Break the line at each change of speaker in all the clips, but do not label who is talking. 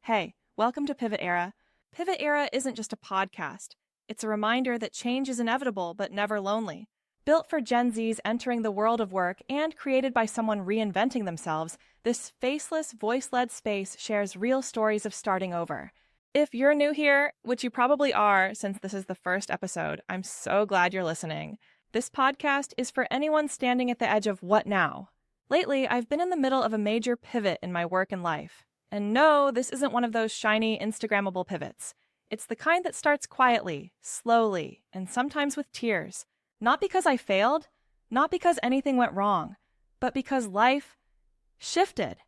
Hey, welcome to Pivot Era. Pivot Era isn't just a podcast. It's a reminder that change is inevitable but never lonely. Built for Gen Zs entering the world of work and created by someone reinventing themselves, this faceless, voice-led space shares real stories of starting over. If you're new here, which you probably are since this is the first episode, I'm so glad you're listening. This podcast is for anyone standing at the edge of what now? Lately, I've been in the middle of a major pivot in my work and life. And no, this isn't one of those shiny, Instagrammable pivots. It's the kind that starts quietly, slowly, and sometimes with tears. Not because I failed, not because anything went wrong, but because life shifted.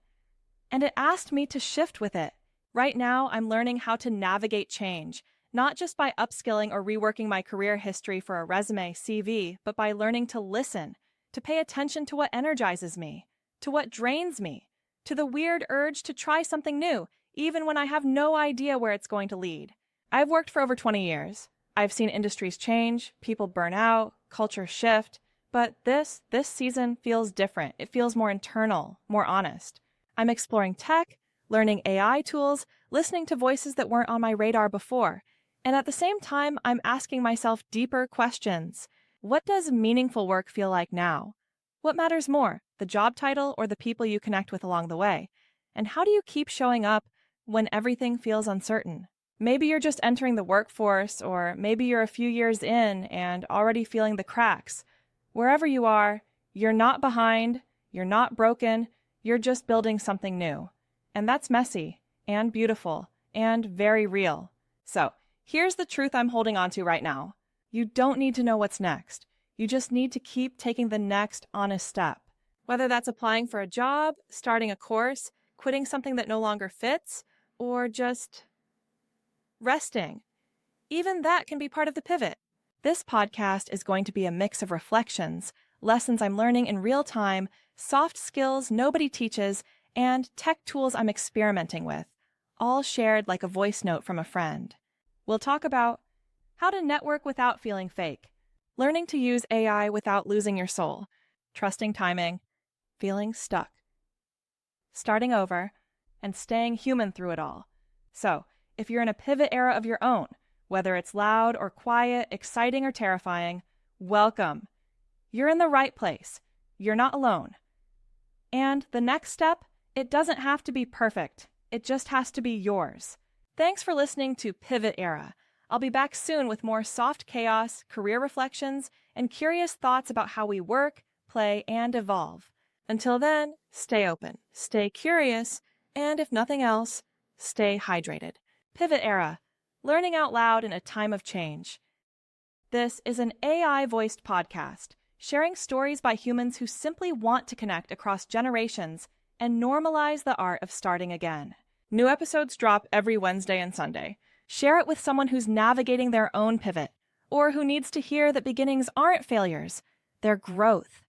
And it asked me to shift with it. Right now, I'm learning how to navigate change, not just by upskilling or reworking my career history for a resume, CV, but by learning to listen, to pay attention to what energizes me, to what drains me, to the weird urge to try something new, even when I have no idea where it's going to lead. I've worked for over 20 years. I've seen industries change, people burn out, culture shift, but this season feels different. It feels more internal, more honest. I'm exploring tech, learning AI tools, listening to voices that weren't on my radar before. And at the same time, I'm asking myself deeper questions. What does meaningful work feel like now? What matters more, the job title or the people you connect with along the way? And how do you keep showing up when everything feels uncertain? Maybe you're just entering the workforce, or maybe you're a few years in and already feeling the cracks. Wherever you are, you're not behind, you're not broken, you're just building something new. And that's messy and beautiful and very real. So, here's the truth I'm holding on to right now. You don't need to know what's next. You just need to keep taking the next honest step. Whether that's applying for a job, starting a course, quitting something that no longer fits, or just resting. Even that can be part of the pivot. This podcast is going to be a mix of reflections, lessons I'm learning in real time, soft skills nobody teaches, and tech tools I'm experimenting with, all shared like a voice note from a friend. We'll talk about how to network without feeling fake, learning to use AI without losing your soul, trusting timing, feeling stuck, starting over, and staying human through it all. So, if you're in a pivot era of your own, whether it's loud or quiet, exciting or terrifying, welcome. You're in the right place. You're not alone. And the next step, it doesn't have to be perfect. It just has to be yours. Thanks for listening to Pivot Era. I'll be back soon with more soft chaos, career reflections, and curious thoughts about how we work, play, and evolve. Until then, stay open, stay curious, and if nothing else, stay hydrated. Pivot Era, learning out loud in a time of change. This is an AI-voiced podcast, sharing stories by humans who simply want to connect across generations and normalize the art of starting again. New episodes drop every Wednesday and Sunday. Share it with someone who's navigating their own pivot, or who needs to hear that beginnings aren't failures, they're growth.